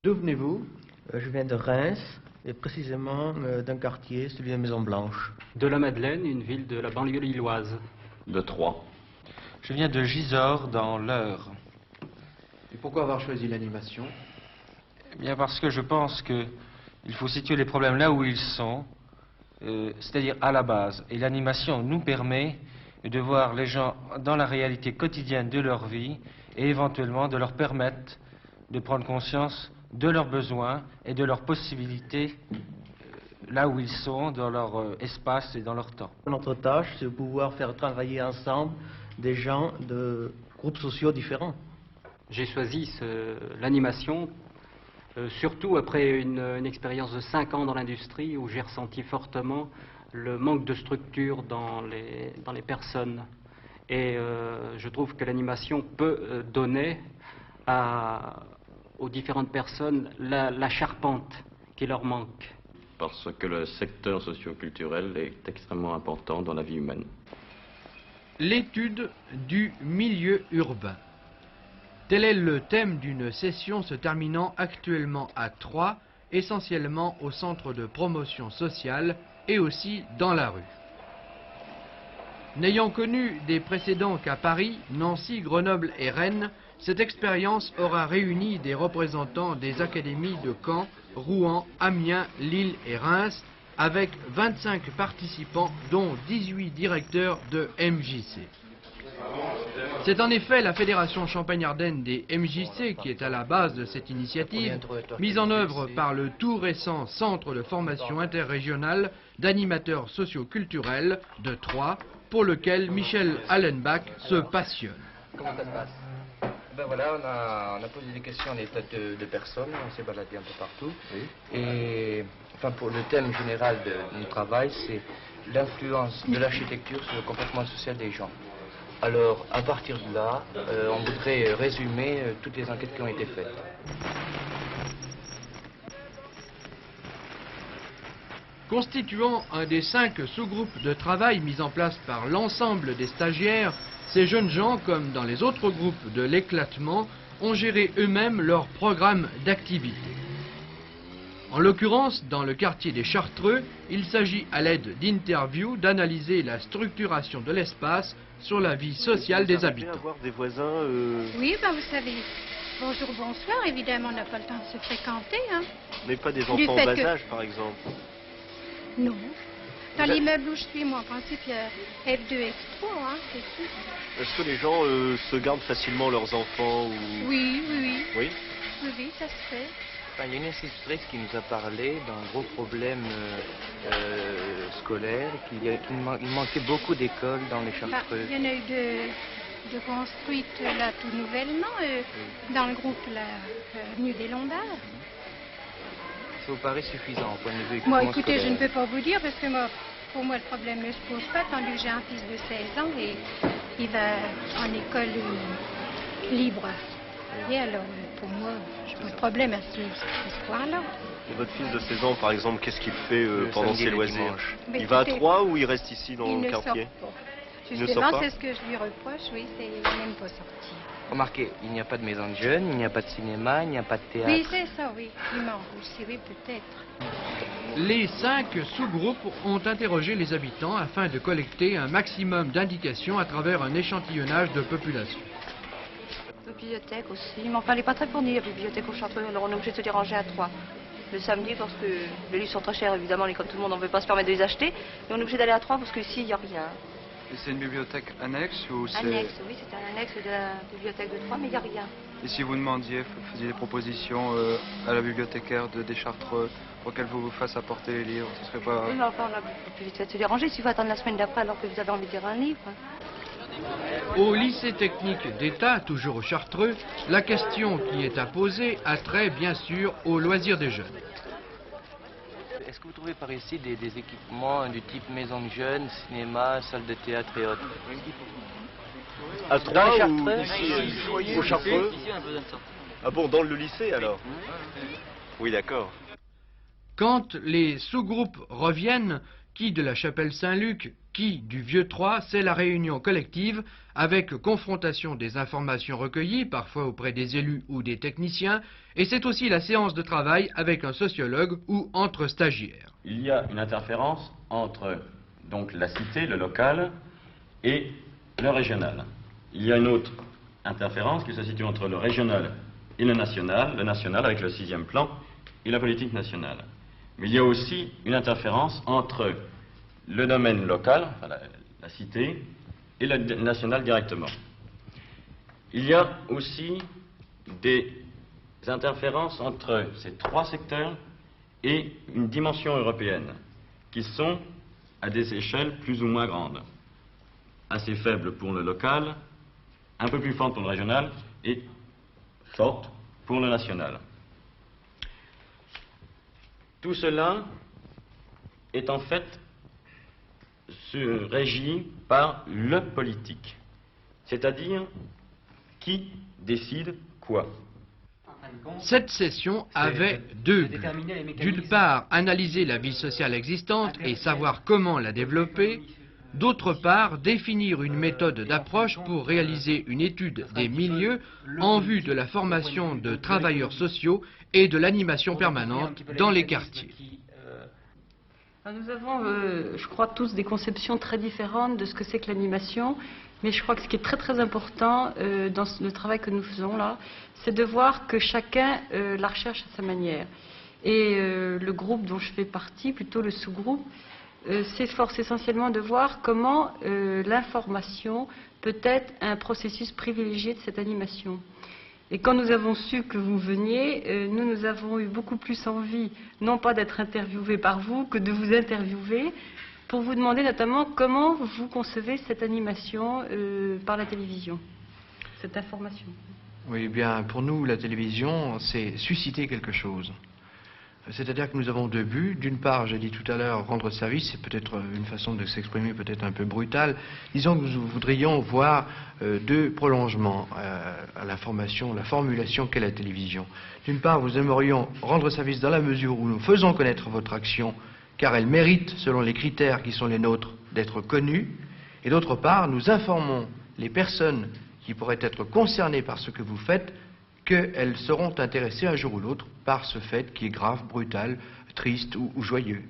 D'où venez-vous? Je viens de Reims, et précisément d'un quartier, celui de Maison Blanche. De la Madeleine, une ville de la banlieue lilloise. De Troyes. Je viens de Gisors, dans l'Eure. Et pourquoi avoir choisi l'animation? Eh bien parce que je pense qu'il faut situer les problèmes là où ils sont, c'est-à-dire à la base. Et l'animation nous permet de voir les gens dans la réalité quotidienne de leur vie et éventuellement de leur permettre de prendre conscience de leurs besoins et de leurs possibilités là où ils sont, dans leur espace et dans leur temps. Notre tâche, c'est de pouvoir faire travailler ensemble des gens de groupes sociaux différents. J'ai choisi l'animation, surtout après une expérience de 5 ans dans l'industrie où j'ai ressenti fortement le manque de structure dans les personnes. Et je trouve que l'animation peut donner aux différentes personnes la charpente qui leur manque. Parce que le secteur socio-culturel est extrêmement important dans la vie humaine. L'étude du milieu urbain. Tel est le thème d'une session se terminant actuellement à Troyes, essentiellement au centre de promotion sociale et aussi dans la rue. N'ayant connu des précédents qu'à Paris, Nancy, Grenoble et Rennes, cette expérience aura réuni des représentants des académies de Caen, Rouen, Amiens, Lille et Reims, avec 25 participants, dont 18 directeurs de MJC. C'est en effet la Fédération Champagne-Ardenne des MJC qui est à la base de cette initiative, mise en œuvre par le tout récent Centre de formation interrégionale d'animateurs socio-culturels de Troyes, pour lequel Michel Allenbach se passionne. Comment ça se passe? Ben voilà, on a posé des questions à des tas de personnes, on s'est baladé un peu partout. Oui. Et enfin, pour le thème général de notre travail, c'est l'influence de l'architecture sur le comportement social des gens. Alors, à partir de là, on voudrait résumer toutes les enquêtes qui ont été faites. Constituant un des 5 sous-groupes de travail mis en place par l'ensemble des stagiaires, ces jeunes gens, comme dans les autres groupes de l'éclatement, ont géré eux-mêmes leur programme d'activité. En l'occurrence, dans le quartier des Chartreux, il s'agit à l'aide d'interviews d'analyser la structuration de l'espace sur la vie sociale des habitants. Avoir des voisins, Oui, ben vous savez, bonjour, bonsoir, évidemment, on n'a pas le temps de se fréquenter. Hein. Mais pas des enfants en bas âge, par exemple. Non. Dans l'immeuble où je suis, moi, en principe, il y a F2, F3, hein, c'est tout. Est-ce que les gens se gardent facilement leurs enfants ou... Oui, oui, oui. Oui. Oui, oui, ça se fait. Enfin, il y a une institutrice qui nous a parlé d'un gros problème scolaire, qu'il manquait beaucoup d'écoles dans les Chartreux. Il y en a eu de construites là tout nouvellement, dans le groupe là, Avenue des Lombards. Ça vous paraît suffisant au point de vue Moi, écoutez, scolaire? je ne peux pas vous dire, parce que moi, pour moi, le problème ne se pose pas, tandis que j'ai un fils de 16 ans et il va en école libre. Et alors, pour moi, je n'ai pas de problème à ce point-là. Et votre fils de 16 ans, par exemple, qu'est-ce qu'il fait pendant ses loisirs? Mais Il va à écoutez, Troyes ou il reste ici dans il le ne quartier? sort pas. Il ne sort Justement, pas? c'est ce que je lui reproche, oui, c'est qu'il n'aime pas sortir. Remarquez, il n'y a pas de maison de jeunes, il n'y a pas de cinéma, il n'y a pas de théâtre. Oui, c'est ça, oui. Il manque aussi, oui, peut-être. Les 5 sous-groupes ont interrogé les habitants afin de collecter un maximum d'indications à travers un échantillonnage de population. La bibliothèque aussi, mais enfin elle n'est pas très fournie la bibliothèque au Chartreux, alors on est obligé de se déranger à 3. Le samedi parce que les livres sont très chers évidemment, et comme tout le monde on ne veut pas se permettre de les acheter, et on est obligé d'aller à 3 parce qu'ici il n'y a rien. Et c'est une bibliothèque annexe ou c'est... Annexe, oui, c'est un annexe de la bibliothèque de Troyes, mais il n'y a rien. Et si vous demandiez, vous faisiez des propositions à la bibliothécaire des Chartreux pour qu'elle vous fasse apporter les livres, ce serait pas... Oui, mais enfin on a plus vite fait de se déranger, s'il faut attendre la semaine d'après alors que vous avez envie de lire un livre. Au lycée technique d'État, toujours au Chartreux, la question qui est à poser a trait bien sûr aux loisirs des jeunes. Est-ce que vous trouvez par ici des équipements du type maison de jeunes, cinéma, salle de théâtre et autres? À Troyes Dans les ou Chartreux? ici, au Chartreux? Ah bon, dans le lycée alors? Oui, d'accord. Quand les sous-groupes reviennent, qui de la chapelle Saint-Luc qui, du vieux 3, c'est la réunion collective avec confrontation des informations recueillies, parfois auprès des élus ou des techniciens, et c'est aussi la séance de travail avec un sociologue ou entre stagiaires. Il y a une interférence entre donc la cité, le local, et le régional. Il y a une autre interférence qui se situe entre le régional et le national avec le 6e plan et la politique nationale. Mais il y a aussi une interférence entre le domaine local, enfin la cité, et le national directement. Il y a aussi des interférences entre ces 3 secteurs et une dimension européenne, qui sont à des échelles plus ou moins grandes. Assez faibles pour le local, un peu plus fortes pour le régional et fortes pour le national. Tout cela est en fait régi par le politique, c'est-à-dire qui décide quoi. Cette session avait 2 buts. D'une part, analyser la vie sociale existante et savoir comment la développer. D'autre part, définir une méthode d'approche pour réaliser une étude des milieux en vue de la formation de travailleurs sociaux et de l'animation permanente dans les quartiers. Nous avons, je crois, tous des conceptions très différentes de ce que c'est que l'animation, mais je crois que ce qui est très très important dans le travail que nous faisons là, c'est de voir que chacun la recherche à sa manière. Et le groupe dont je fais partie, plutôt le sous-groupe, s'efforce essentiellement de voir comment l'information peut être un processus privilégié de cette animation. Et quand nous avons su que vous veniez, nous avons eu beaucoup plus envie, non pas d'être interviewés par vous, que de vous interviewer, pour vous demander notamment comment vous concevez cette animation par la télévision, cette information. Oui, bien, pour nous, la télévision, c'est susciter quelque chose. C'est-à-dire que nous avons 2 buts. D'une part, j'ai dit tout à l'heure, rendre service, c'est peut-être une façon de s'exprimer peut-être un peu brutale. Disons que nous voudrions voir 2 prolongements à l'information, la formulation qu'est la télévision. D'une part, nous aimerions rendre service dans la mesure où nous faisons connaître votre action, car elle mérite, selon les critères qui sont les nôtres, d'être connue. Et d'autre part, nous informons les personnes qui pourraient être concernées par ce que vous faites, qu'elles seront intéressées un jour ou l'autre par ce fait qui est grave, brutal, triste ou joyeux.